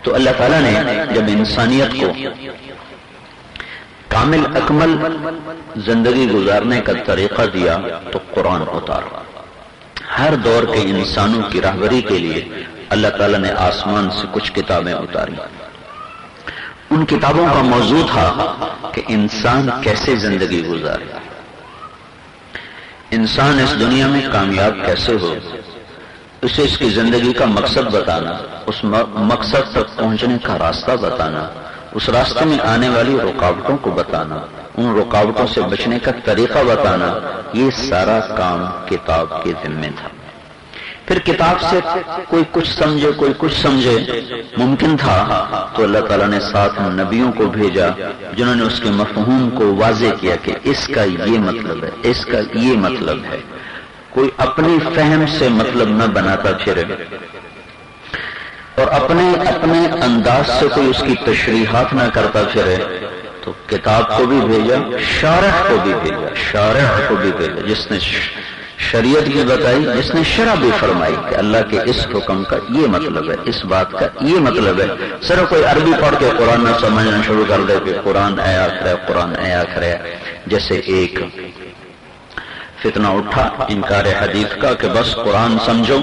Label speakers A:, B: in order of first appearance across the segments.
A: تو اللہ تعالیٰ نے جب انسانیت کو کامل اکمل زندگی گزارنے کا طریقہ دیا تو قرآن اتارا۔ ہر دور کے انسانوں کی رہبری کے لیے اللہ تعالیٰ نے آسمان سے کچھ کتابیں اتاری۔ ان کتابوں کا موضوع تھا کہ انسان کیسے زندگی گزارے، انسان اس دنیا میں کامیاب کیسے ہو، اسے اس کی زندگی کا مقصد بتانا، اس مقصد تک پہنچنے کا راستہ بتانا، اس راستے میں آنے والی رکاوٹوں کو بتانا، ان رکاوٹوں سے بچنے کا طریقہ بتانا، یہ سارا کام کتاب کے ذمہ تھا۔ پھر کتاب سے کوئی کچھ سمجھے کوئی کچھ سمجھے ممکن تھا تو اللہ تعالیٰ نے ساتھ نبیوں کو بھیجا جنہوں نے اس کے مفہوم کو واضح کیا کہ اس کا یہ مطلب ہے، اس کا یہ مطلب ہے۔ کوئی اپنی فہم سے مطلب نہ بناتا پھرے اور اپنے انداز سے کوئی اس کی تشریحات نہ کرتا پھرے، تو کتاب کو بھی بھیجا، شارح کو بھی بھیجا، جس نے شریعت بھی بتائی، جس نے شرح بھی فرمائی کہ اللہ کے اس حکم کا یہ مطلب ہے، اس بات کا یہ مطلب ہے۔ صرف کوئی عربی پڑھ کے قرآن نہ سمجھنا شروع کر دے کہ قرآن اے آخر ہے، قرآن اے آخر ہے۔ جیسے ایک فتنہ اٹھا انکار حدیث کا کہ بس قرآن سمجھو،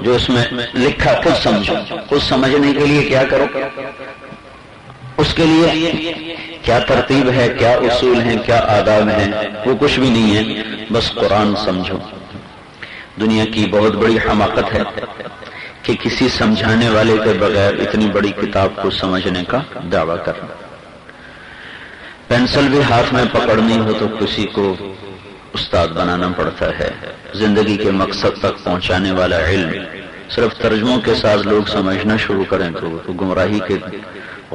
A: جو اس میں لکھا خود سمجھو، خود سمجھنے کے لیے کیا کرو، اس کے لیے کیا ترتیب ہے، کیا اصول ہیں، کیا آداب ہیں، وہ کچھ بھی نہیں ہے، بس قرآن سمجھو۔ دنیا کی بہت بڑی حماقت ہے کہ کسی سمجھانے والے کے بغیر اتنی بڑی کتاب کو سمجھنے کا دعویٰ کرنا۔ پینسل بھی ہاتھ میں پکڑنی ہو تو کسی کو استاد بنانا پڑتا ہے۔ زندگی کے مقصد تک پہنچانے والا علم صرف ترجموں کے ساتھ لوگ سمجھنا شروع کریں تو گمراہی کے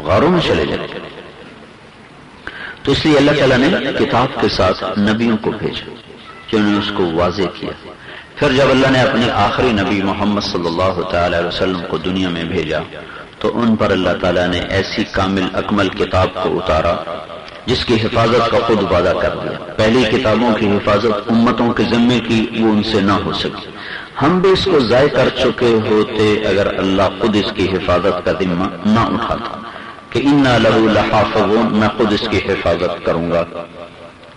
A: غاروں میں چلے جائیں۔ تو اس لیے اللہ تعالیٰ نے کتاب کے ساتھ نبیوں کو بھیجا جنہوں نے اس کو واضح کیا۔ پھر جب اللہ نے اپنے آخری نبی محمد صلی اللہ تعالی علیہ وسلم کو دنیا میں بھیجا تو ان پر اللہ تعالیٰ نے ایسی کامل اکمل کتاب کو اتارا جس کی حفاظت کا خود وعدہ کر دیا۔ پہلی کتابوں کی حفاظت امتوں کے ذمے کی، وہ ان سے نہ ہو سکی۔ ہم بھی اس کو ضائع کر چکے ہوتے اگر اللہ خود اس کی حفاظت کا ذمہ نہ اٹھاتا کہ انا لہ لحافظون، میں خود اس کی حفاظت کروں گا،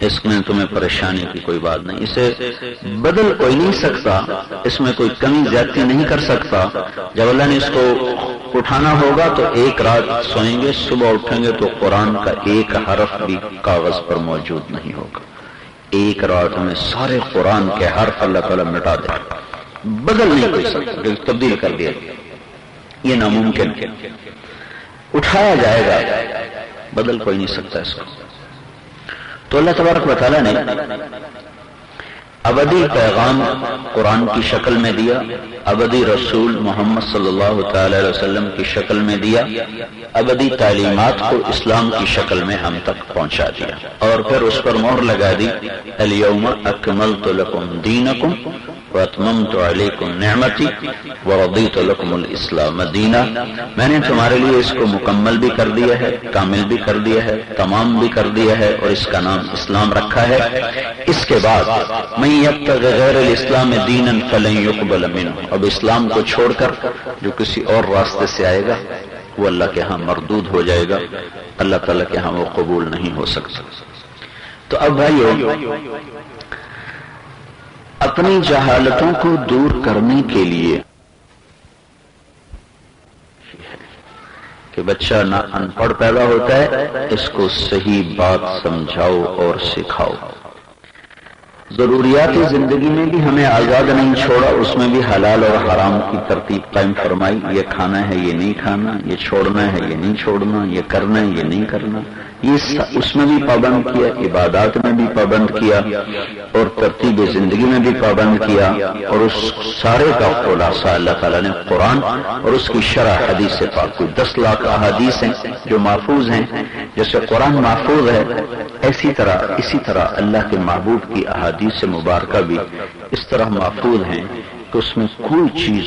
A: اس میں تمہیں پریشانی کی کوئی بات نہیں، اسے بدل کوئی نہیں سکتا، اس میں کوئی کمی زیادتی نہیں کر سکتا۔ جب اللہ نے اس کو اٹھانا ہوگا تو ایک رات سوئیں گے، صبح اٹھیں گے تو قرآن کا ایک حرف بھی کاغذ پر موجود نہیں ہوگا۔ ایک رات میں سارے قرآن کے حرف اللہ تعالیٰ مٹا دے، بدل نہیں کر سکتا، تبدیل کر دیا، یہ ناممکن ہے۔ اٹھایا جائے گا، بدل کوئی نہیں سکتا اس کو۔ تو اللہ تبارک و تعالیٰ نے ابدی پیغام قرآن کی شکل میں دیا، ابدی رسول محمد صلی اللہ تعالی علیہ وسلم کی شکل میں دیا، ابدی تعلیمات کو اسلام کی شکل میں ہم تک پہنچا دیا، اور پھر اس پر مہر لگا دی الیوم اکملت لکم دینکم واتممت علیکم نعمتی ورضیت لکم الاسلام دینا۔ میں نے تمہارے لیے اس کو مکمل بھی کر دیا ہے، کامل بھی کر دیا ہے، تمام بھی کر دیا ہے، اور اس کا نام اسلام رکھا ہے۔ اس کے بعد من یبتغی غیر الاسلام دینا فلن یقبل منہ، اب اسلام کو چھوڑ کر جو کسی اور راستے سے آئے گا وہ اللہ کے ہاں مردود ہو جائے گا، اللہ تعالیٰ کے ہاں وہ قبول نہیں ہو سکتا۔ تو اب بھائیو، اپنی جہالتوں کو دور کرنے کے لیے کہ بچہ نہ ان پڑھ پیدا ہوتا ہے، اس کو صحیح بات سمجھاؤ اور سکھاؤ۔ ضروریات زندگی میں بھی ہمیں آزاد نہیں چھوڑا، اس میں بھی حلال اور حرام کی ترتیب قائم فرمائی، یہ کھانا ہے یہ نہیں کھانا، یہ چھوڑنا ہے یہ نہیں چھوڑنا، یہ کرنا ہے یہ نہیں کرنا، یہ اس میں بھی پابند کیا، عبادات میں بھی پابند کیا، اور ترتیب زندگی میں بھی پابند کیا، اور اس سارے کا خلاصہ اللہ تعالیٰ نے قرآن اور اس کی شرح حدیث سے پاک، کوئی 10 لاکھ احادیث ہیں جو محفوظ ہیں، جیسے قرآن محفوظ ہے اسی طرح اللہ کے محبوب کی احادیث مبارکہ بھی اس طرح محفوظ ہیں کہ اس میں کوئی چیز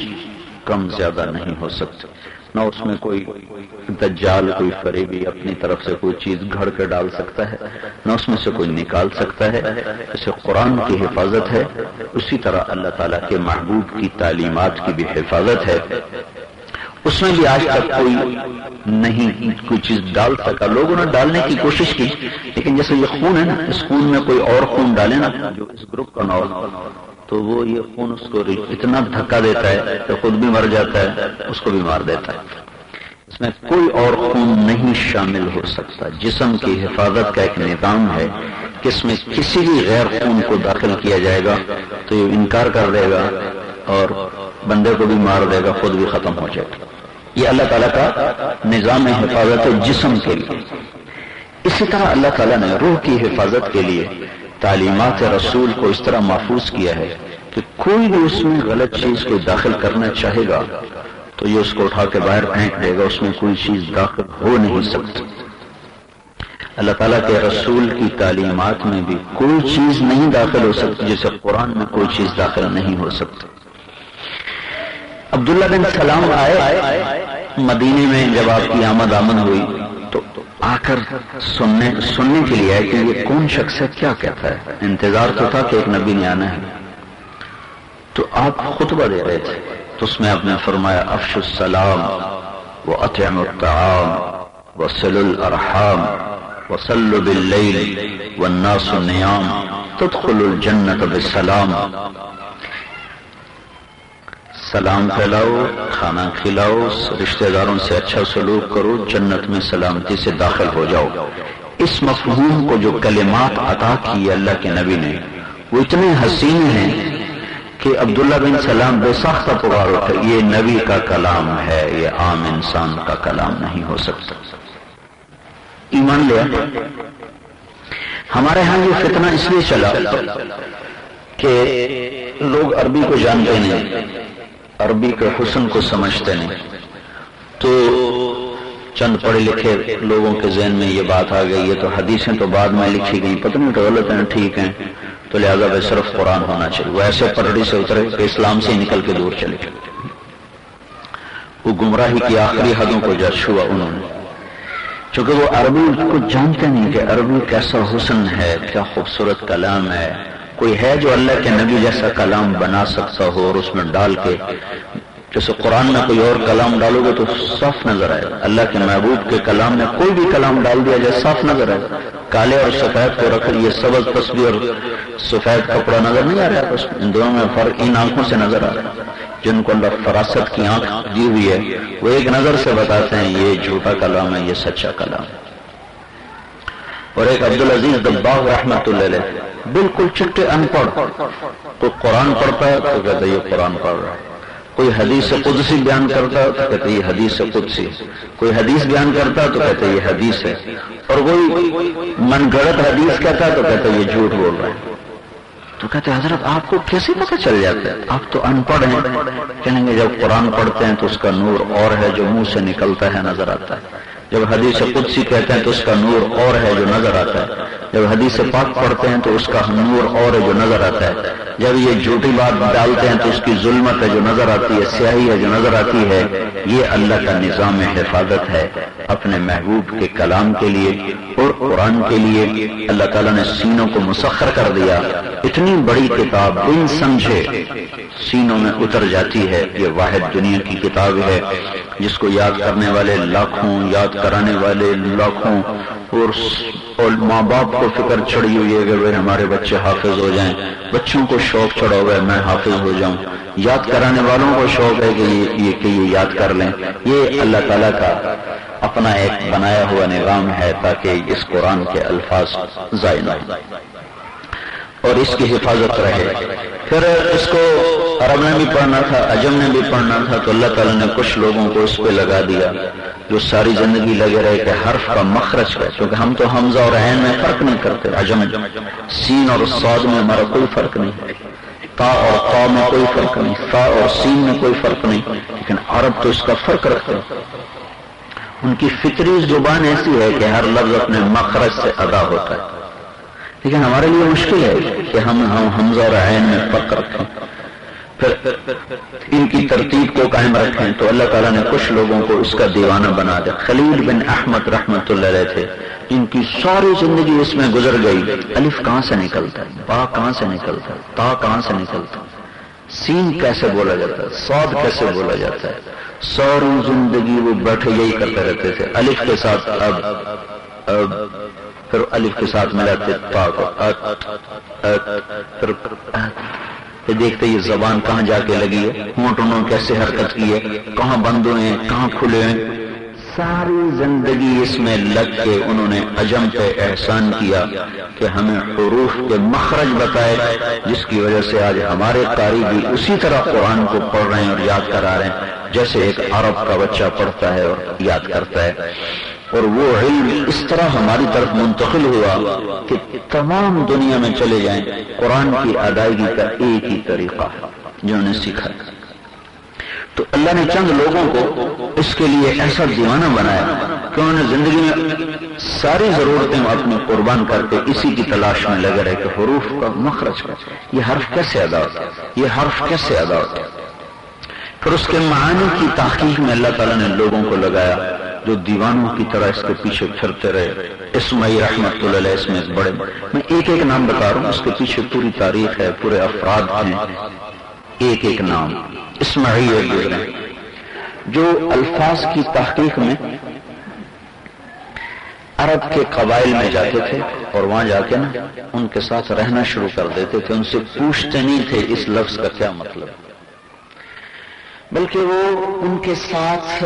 A: کم زیادہ نہیں ہو سکتی، نہ اس میں کوئی دجال کوئی فریبی اپنی طرف سے کوئی چیز گھڑ کے ڈال سکتا ہے، نہ اس میں سے کوئی نکال سکتا ہے۔ جیسے قرآن کی حفاظت ہے اسی طرح اللہ تعالیٰ کے محبوب کی تعلیمات کی بھی حفاظت ہے، اس میں بھی آج تک کوئی نہیں کوئی چیز ڈال سکا. لوگوں نے ڈالنے کی کوشش کی، لیکن جیسے یہ خون ہے نا، اس خون میں کوئی اور خون ڈالے نا جو اس گروپ کا نہ ہو تو وہ یہ خون اس کو اتنا دھکا دیتا ہے کہ خود بھی مر جاتا ہے، اس کو بھی مار دیتا ہے. اس میں کوئی اور خون نہیں شامل ہو سکتا. جسم کی حفاظت کا ایک نظام ہے کہ اس میں کسی بھی غیر خون کو داخل کیا جائے گا تو یہ انکار کر دے گا اور بندے کو بھی مار دے گا، خود بھی ختم ہو جائے گا. یہ اللہ تعالیٰ کا نظام حفاظت ہے جسم کے لیے. اسی طرح اللہ تعالیٰ نے روح کی حفاظت کے لیے تعلیمات رسول کو اس طرح محفوظ کیا ہے کہ کوئی بھی اس میں غلط چیز کو داخل کرنا چاہے گا تو یہ اس کو اٹھا کے باہر پھینک دے گا، اس میں کوئی چیز داخل ہو نہیں سکتی. اللہ تعالیٰ کے رسول کی تعلیمات میں بھی کوئی چیز نہیں داخل ہو سکتی، جیسے قرآن میں کوئی چیز داخل نہیں ہو سکتی. عبداللہ بن سلام آئے مدینے میں، جب آپ کی آمد ہوئی تو آ کر سننے کے لیے آئے کہ یہ کون شخص ہے، کیا کہتا ہے. انتظار تو تھا کہ ایک نبی نے آنا ہے. تو آپ خطبہ دے رہے تھے تو اس میں آپ نے فرمایا افشوا السلام واطعموا الطعام وصلوا الارحام وصلوا باللیل والناس نیام تدخلوا الجنة بالسلام. سلام پھیلاؤ، کھانا کھلاؤ، رشتہ داروں سے اچھا سلوک کرو، جنت میں سلامتی سے داخل ہو جاؤ. اس مفہوم کو جو کلمات عطا کی اللہ کے نبی نے وہ اتنے حسین ہیں کہ عبداللہ بن سلام بے ساختہ پکار اٹھے، یہ نبی کا کلام ہے، یہ عام انسان کا کلام نہیں ہو سکتا. ایمان لیا. ہمارے ہاں یہ فتنہ اس لیے چلا کہ لوگ عربی کو جانتے نہیں، عربی کے حسن کو سمجھتے نہیں، تو چند پڑھے لکھے لوگوں کے ذہن میں یہ بات آ گئی، یہ تو حدیثیں تو بعد میں لکھی گئی، پتہ نہیں تو غلط ہیں ٹھیک ہیں، تو لہذا بے صرف قرآن ہونا چاہیے. وہ ایسے پٹڑی سے اترے کہ اسلام سے نکل کے دور چلے گئے. وہ گمراہی کی آخری حدوں کو جا چھوا انہوں نے، چونکہ وہ عربی کو جانتے نہیں کہ عربی کیسا حسن ہے، کیا خوبصورت کلام ہے. کوئی ہے جو اللہ کے نبی جیسا کلام بنا سکتا ہو اور اس میں ڈال کے، جیسے قرآن میں کوئی اور کلام ڈالو گے تو صاف نظر آئے. اللہ کے محبوب کے کلام میں کوئی بھی کلام ڈال دیا جائے صاف نظر آئے. کالے اور سفید کو رکھ یہ سبز تسبیح اور سفید کپڑا نظر نہیں آ رہا ہے. ان دونوں میں فرق ان آنکھوں سے نظر آ رہا ہے. جن کو اللہ فراست کی آنکھ دی ہوئی ہے وہ ایک نظر سے بتاتے ہیں یہ جھوٹا کلام ہے، یہ سچا کلام ہے. اور ایک عبدالعزیز دباغ رحمۃ اللہ علیہ بالکل چٹے ان پڑھ، تو قرآن پڑھتا ہے تو کہتا ہے یہ قرآن پڑھ رہا ہے. کوئی حدیث قدسی بیان کرتا ہے تو کہتے ہیں یہ حدیث قدسی، کوئی حدیث بیان کرتا ہے تو کہتے ہیں یہ حدیث ہے، اور کوئی من گڑت حدیث کہتا ہے تو کہتے ہیں یہ جھوٹ بول رہا ہے. تو کہتے ہیں حضرت آپ کو کیسے پتہ چل جاتا ہے، آپ تو ان پڑھ ہیں. کہیں گے جب قرآن پڑھتے ہیں تو اس کا نور اور ہے جو منہ سے نکلتا ہے نظر آتا ہے. جب حدیث قدسی کہتے ہیں تو اس کا نور اور ہے جو نظر آتا ہے. جب حدیث پاک پڑھتے ہیں تو اس کا نور اور ہے جو نظر آتا ہے. جب یہ جھوٹی بات ڈالتے ہیں تو اس کی ظلمت ہے جو نظر آتی ہے، سیاہی ہے جو نظر آتی ہے. یہ اللہ کا نظام حفاظت ہے اپنے محبوب کے کلام کے لیے اور قرآن کے لیے. اللہ تعالیٰ نے سینوں کو مسخر کر دیا. اتنی بڑی کتاب بن سمجھے سینوں میں اتر جاتی ہے. یہ واحد دنیا کی کتاب ہے جس کو یاد کرنے والے لاکھوں، یاد کرانے والے لاکھوں، اور ماں باپ کو فکر چڑھی ہوئی ہے کہ ہمارے بچے حافظ ہو جائیں. بچوں کو شوق چڑھا ہوا ہے میں حافظ ہو جاؤں. یاد کرانے والوں کو شوق ہے کہ یہ یاد کر لیں. یہ اللہ تعالیٰ کا اپنا ایک بنایا ہوا نظام ہے تاکہ اس قرآن کے الفاظ ضائع نہ ہوں اور اس کی حفاظت رہے. پھر اس کو عرب نے بھی پڑھنا تھا، عجم نے بھی پڑھنا تھا، تو اللہ تعالیٰ نے کچھ لوگوں کو اس پہ لگا دیا جو ساری زندگی لگے رہے کہ حرف کا مخرج ہے. کیونکہ ہم تو حمزہ اور عین میں فرق نہیں کرتے، عجم سین اور صاد میں ہمارا کوئی فرق نہیں، تا اور قا میں کوئی فرق نہیں، فا اور سین میں کوئی فرق نہیں، لیکن عرب تو اس کا فرق رکھتے ہیں. ان کی فطری زبان ایسی ہے کہ ہر لفظ اپنے مخرج سے ادا ہوتا ہے. لیکن ہمارے لیے مشکل ہے کہ ہم حمزہ اور عین میں فرق رکھیں، پھر ان کی ترتیب کو قائم رکھیں. تو اللہ تعالیٰ نے کچھ لوگوں کو اس کا دیوانہ بنا دیا. خلیل بن احمد رحمۃ اللہ علیہ تھے، ان کی ساری زندگی اس میں گزر گئی. الف کہاں سے نکلتا ہے، با کہاں سے نکلتا ہے، تا کہاں سے نکلتا ہے، سین کیسے بولا جاتا ہے، صاد کیسے بولا جاتا ہے، ساری زندگی وہ بیٹھے یہی کرتے رہتے تھے، الف کے ساتھ اب پھر الف کے ساتھ ملاتے تا کو پھر دیکھتے یہ زبان کہاں جا کے لگی ہے، ہونٹ انہوں کیسے حرکت کی ہے، کہاں بند ہوئے ہیں، کہاں کھلے ہیں. ساری زندگی اس میں لگ کے انہوں نے عجم پہ احسان کیا کہ ہمیں حروف کے مخرج بتائے، جس کی وجہ سے آج ہمارے قاری بھی اسی طرح قرآن کو پڑھ رہے ہیں اور یاد کرا رہے ہیں جیسے ایک عرب کا بچہ پڑھتا ہے اور یاد کرتا ہے. اور وہ علم اس طرح ہماری طرف منتقل ہوا کہ تمام دنیا میں چلے جائیں قرآن کی ادائیگی کا ایک ہی طریقہ ہے جنہوں نے سیکھا. تو اللہ نے چند لوگوں کو اس کے لیے ایسا دیوانہ بنایا کہ انہوں نے زندگی میں ساری ضرورتیں اپنی قربان کر کے اسی کی تلاش میں لگے رہے کہ حروف کا مخرج کا یہ حرف کیسے ادا ہوتا ہے، یہ حرف کیسے ادا ہوتا ہے. پھر اس کے معانی کی تحقیق میں اللہ تعالیٰ نے لوگوں کو لگایا جو دیوانوں کی طرح اس کے پیچھے پھرتے رہے. اسماعیل رحمت اللہ علیہ اس میں بڑے، میں ایک ایک نام بتا رہا ہوں، اس کے پیچھے پوری تاریخ ہے، پورے افراد ہیں، ایک ایک نام. اسماعیل جو الفاظ کی تحقیق میں عرب کے قبائل میں جاتے تھے اور وہاں جا کے نا ان کے ساتھ رہنا شروع کر دیتے تھے، ان سے پوچھتے نہیں تھے اس لفظ کا کیا مطلب، بلکہ وہ ان کے ساتھ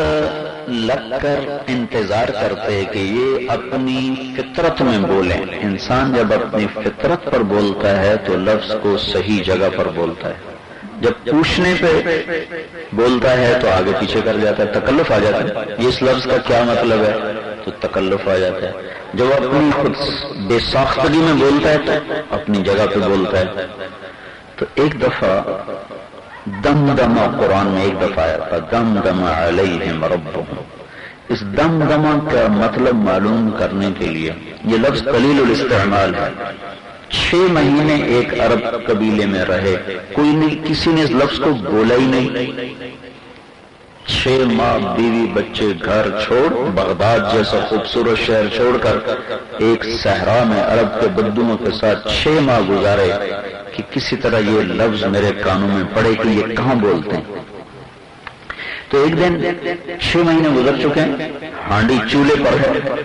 A: لگ کر انتظار کرتے کہ یہ اپنی فطرت میں بولیں. انسان جب اپنی فطرت پر بولتا ہے تو لفظ کو صحیح جگہ پر بولتا ہے، جب پوچھنے پہ بولتا ہے تو آگے پیچھے کر جاتا ہے، تکلف آ جاتا ہے. یہ اس لفظ کا کیا مطلب ہے تو تکلف آ جاتا ہے. جب اپنی خود بے ساختگی میں بولتا ہے تو اپنی جگہ پہ بولتا ہے. تو ایک دفعہ دمدمہ قرآن میں ایک دفعہ آیا تھا، دمدمہ علیہم ربہم. اس دمدمہ کا مطلب معلوم کرنے کے لیے یہ لفظ قلیل الاستعمال ہے. 6 مہینے ایک عرب قبیلے میں رہے، کوئی نہیں، کسی نے اس لفظ کو بولا ہی نہیں. 6 ماہ بیوی بچے گھر چھوڑ، بغداد جیسا خوبصورت شہر چھوڑ کر ایک صحرا میں عرب کے بدوؤں کے ساتھ 6 ماہ گزارے کہ کسی طرح یہ لفظ میرے کانوں میں پڑے کہ یہ کہاں بولتے ہیں. تو ایک دن 6 مہینے گزر چکے ہیں، ہانڈی چولہے پر ہے،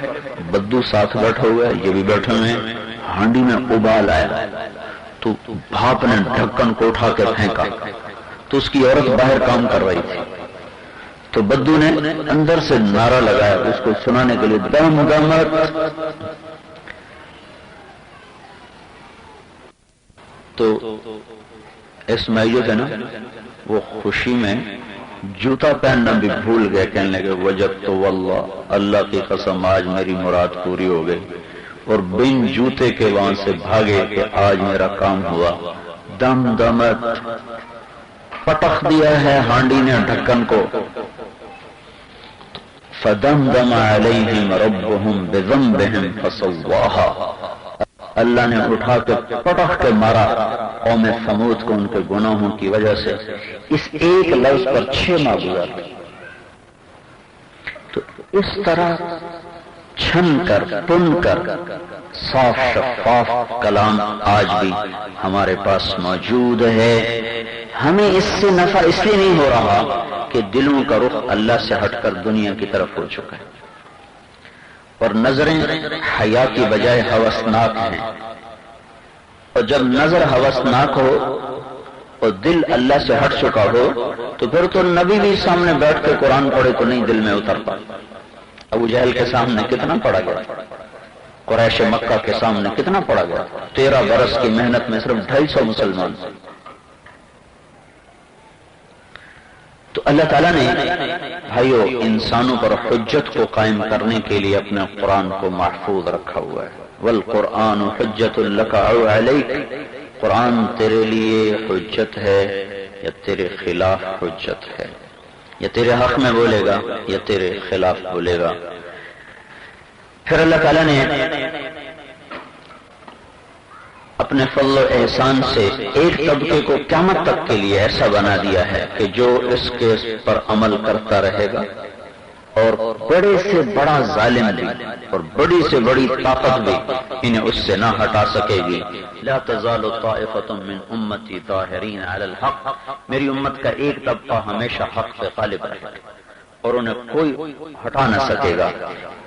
A: بدو ساتھ بیٹھا ہوا ہے، یہ بھی بیٹھے ہوئے ہیں. ہانڈی میں ابال آیا تو بھاپ نے ڈھکن کو اٹھا کے پھینکا تو اس کی عورت باہر کام کر رہی تھی. تو بدو نے اندر سے نعرہ لگایا اس کو سنانے کے لیے، دم دمت. تو اسماعیل جو تھے نا وہ خوشی میں جوتا پہننا بھی بھول گئے، کہنے لگے وجب تو واللہ، اللہ کی قسم آج میری مراد پوری ہو گئی. اور بن جوتے کے وہاں سے بھاگے کہ آج میرا کام ہوا. دم دمت پٹخ دیا ہے ہانڈی نے ڈھکن کو. فدمدم علیہم ربہم بذنبہم فسواہا. اللہ نے اٹھا کے پٹخ کے مارا قوم ثمود کو ان کے گناہوں کی وجہ سے. اس ایک لفظ پر 6 ماہ گزارے. تو اس طرح چھن کر پن کر صاف شفاف کلام آج بھی ہمارے پاس موجود ہے. ہمیں اس سے نفع اس لیے نہیں ہو رہا کہ دلوں کا رخ اللہ سے ہٹ کر دنیا کی طرف ہو چکا ہے اور نظریں حیا کی بجائے ہوسناک ہیں. اور جب نظر ہوسناک ہو اور دل اللہ سے ہٹ چکا ہو تو پھر تو نبی بھی سامنے بیٹھ کے قرآن پڑھے تو نہیں دل میں اترتا. ابو جہل کے سامنے کتنا پڑھا گیا، قریش مکہ کے سامنے کتنا پڑھا گیا. 13 برس کی محنت میں صرف 250 مسلمان. تو اللہ تعالیٰ نے بھائیو انسانوں پر حجت کو قائم کرنے کے لیے اپنے قرآن کو محفوظ رکھا ہوا ہے. والقرآن حجت لک او علیک. قرآن تیرے لیے حجت ہے یا تیرے خلاف حجت ہے، یا تیرے حق میں بولے گا یا تیرے خلاف بولے گا. پھر اللہ تعالیٰ نے اپنے فضل و احسان سے ایک طبقے کو قیامت تک کے لیے ایسا بنا دیا ہے کہ جو اس کے پر عمل کرتا رہے گا اور بڑے سے بڑا ظالم بھی اور بڑی سے بڑی طاقت بھی انہیں اس سے نہ ہٹا سکے گی. لا تزال طائفة من امتی ظاہرین علی الحق. میری امت کا ایک طبقہ ہمیشہ حق پہ غالب رہے گا. اور انہیں کوئی ہٹا نہ سکے گا۔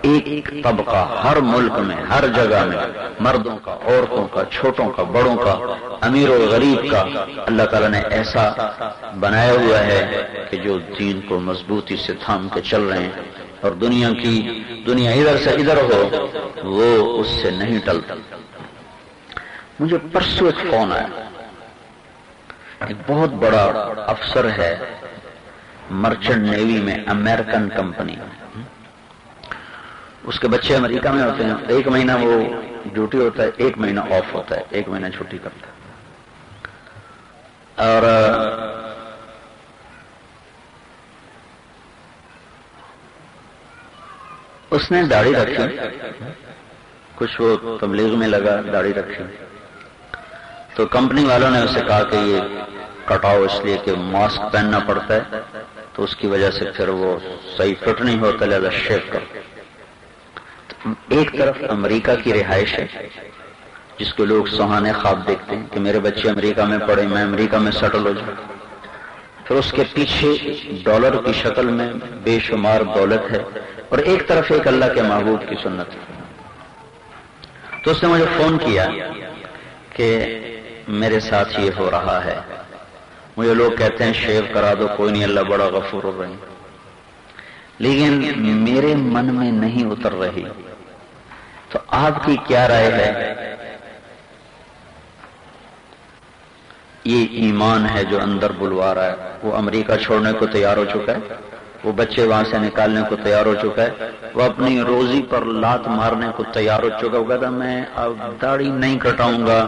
A: ایک طبقہ ہر ملک میں، ہر جگہ میں، مردوں کا، عورتوں کا، چھوٹوں کا، بڑوں کا، امیر و غریب کا، اللہ تعالیٰ نے ایسا بنایا ہوا ہے کہ جو دین کو مضبوطی سے تھام کے چل رہے ہیں، اور دنیا ادھر سے ادھر ہو وہ اس سے نہیں ٹلتا۔ مجھے پرسوں ایک فون آیا، ایک بہت بڑا افسر ہے مرچنٹ نیوی میں، امریکن کمپنی، اس کے بچے امریکہ میں ہوتے ہیں، 1 مہینہ وہ ڈیوٹی ہوتا ہے، 1 مہینہ آف ہوتا ہے، 1 مہینہ چھٹی کرتا ہے۔ اور اس نے داڑھی رکھی، کچھ وہ تبلیغ میں لگا، داڑھی رکھی، تو کمپنی والوں نے اسے کہا کہ یہ کٹاؤ، اس لیے کہ ماسک پہننا پڑتا ہے، تو اس کی وجہ سے پھر وہ صحیح فٹ نہیں ہوتا، لہذا شیو کر۔ ایک طرف امریکہ کی رہائش ہے جس کو لوگ سہانے خواب دیکھتے ہیں کہ میرے بچے امریکہ میں پڑھے، میں امریکہ میں سیٹل ہو جاؤں، پھر اس کے پیچھے ڈالر کی شکل میں بے شمار دولت ہے، اور ایک طرف ایک اللہ کے محبوب کی سنت ہے۔ تو اس نے مجھے فون کیا کہ میرے ساتھ یہ ہو رہا ہے، مجھے لوگ کہتے ہیں شیو کرا دو، کوئی نہیں، اللہ بڑا غفور الرحیم، لیکن میرے من میں نہیں اتر رہی۔ تو آپ کی کیا رائے ہے؟ یہ ایمان ہے جو اندر بلوا رہا ہے، وہ امریکہ چھوڑنے کو تیار ہو چکا ہے، وہ بچے وہاں سے نکالنے کو تیار ہو چکا ہے، وہ اپنی روزی پر لات مارنے کو تیار ہو چکا ہے۔ وہ کہتا میں اب داڑھی نہیں کٹاؤں گا،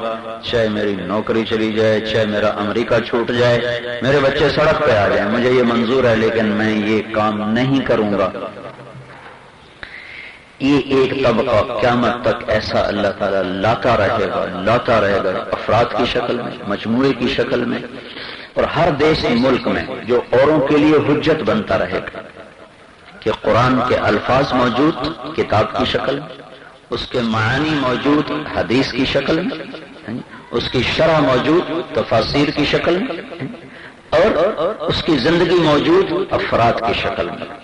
A: چاہے میری نوکری چلی جائے، چاہے میرا امریکہ چھوٹ جائے، میرے بچے سڑک پہ آ جائیں، مجھے یہ منظور ہے، لیکن میں یہ کام نہیں کروں گا۔ یہ ایک طبقہ قیامت تک ایسا اللہ تعالیٰ لاتا رہے گا، افراد کی شکل میں، مجموعے کی شکل میں، اور ہر دیش ملک میں جو اوروں کے لیے حجت بنتا رہے گا کہ قرآن کے الفاظ موجود کتاب کی شکل میں، اس کے معانی موجود حدیث کی شکل میں، اس کی شرح موجود تفاسیر کی شکل میں، اور اس کی زندگی موجود افراد کی شکل میں۔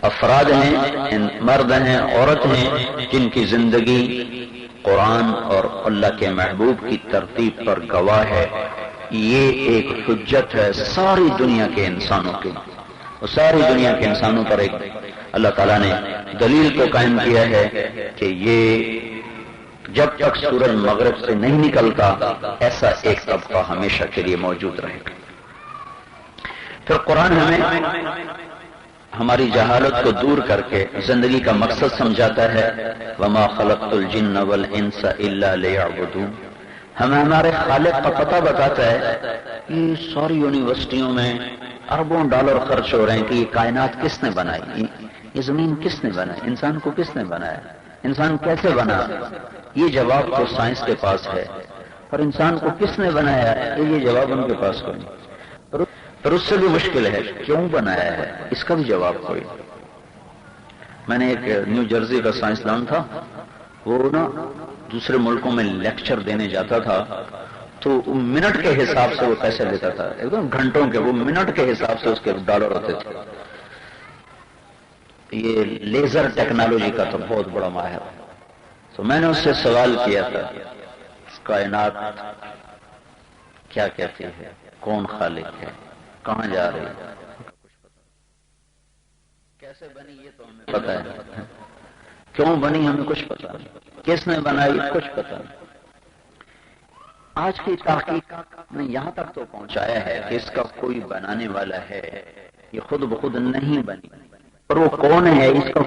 A: افراد ہیں، مرد ہیں، عورت ہیں، جن کی زندگی قرآن اور اللہ کے محبوب کی ترتیب پر گواہ ہے۔ یہ ایک حجت ہے ساری دنیا کے انسانوں کی، اور ساری دنیا کے انسانوں پر ایک اللہ تعالیٰ نے دلیل کو قائم کیا ہے کہ یہ جب تک سورج مغرب سے نہیں نکلتا ایسا ایک طبقہ ہمیشہ کے لیے موجود رہے گا۔ پھر قرآن ہمیں ہماری جہالت کو دور کر کے زندگی کا مقصد سمجھاتا ہے، وَمَا خَلَقْتُ الْجِنَّ وَالْإِنسَ إِلَّا لِيَعْبُدُونَ۔ ہمیں ہمارے خالق کا پتہ بتاتا ہے۔ یہ ساری یونیورسٹیوں میں اربوں ڈالر خرچ ہو رہے ہیں کہ یہ کائنات کس نے بنائی، یہ زمین کس نے بنائی، انسان کو کس نے بنایا، انسان کیسے بنا؟ یہ جواب تو سائنس کے پاس ہے، اور انسان کو کس نے بنایا یہ جواب ان کے پاس کوئی نہیں۔ پر اس سے بھی مشکل ہے کیوں بنایا ہے، اس کا بھی جواب کوئی۔ میں نے ایک نیو جرسی کا سائنسدان تھا، وہ دوسرے ملکوں میں لیکچر دینے جاتا تھا تو منٹ کے حساب سے وہ پیسے لیتا تھا، ایک دم گھنٹوں کے، وہ منٹ کے حساب سے اس کے ڈالر ہوتے تھے۔ یہ لیزر ٹیکنالوجی کا تو بہت بڑا ماہر، تو میں نے اس سے سوال کیا تھا کائنات کیا کہتی ہے، کون خالق ہے، کہاں جا رہی ہے، کیسے بنی یہ تو ہمیں پتہ ہے، کیوں بنی ہمیں کچھ پتہ نہیں، کس نے بنائی کچھ پتہ نہیں۔ آج کی تحقیق نے یہاں تک تو پہنچایا ہے کہ اس کا کوئی بنانے والا ہے، یہ خود بخود نہیں بنی، اور وہ کون ہے اس کا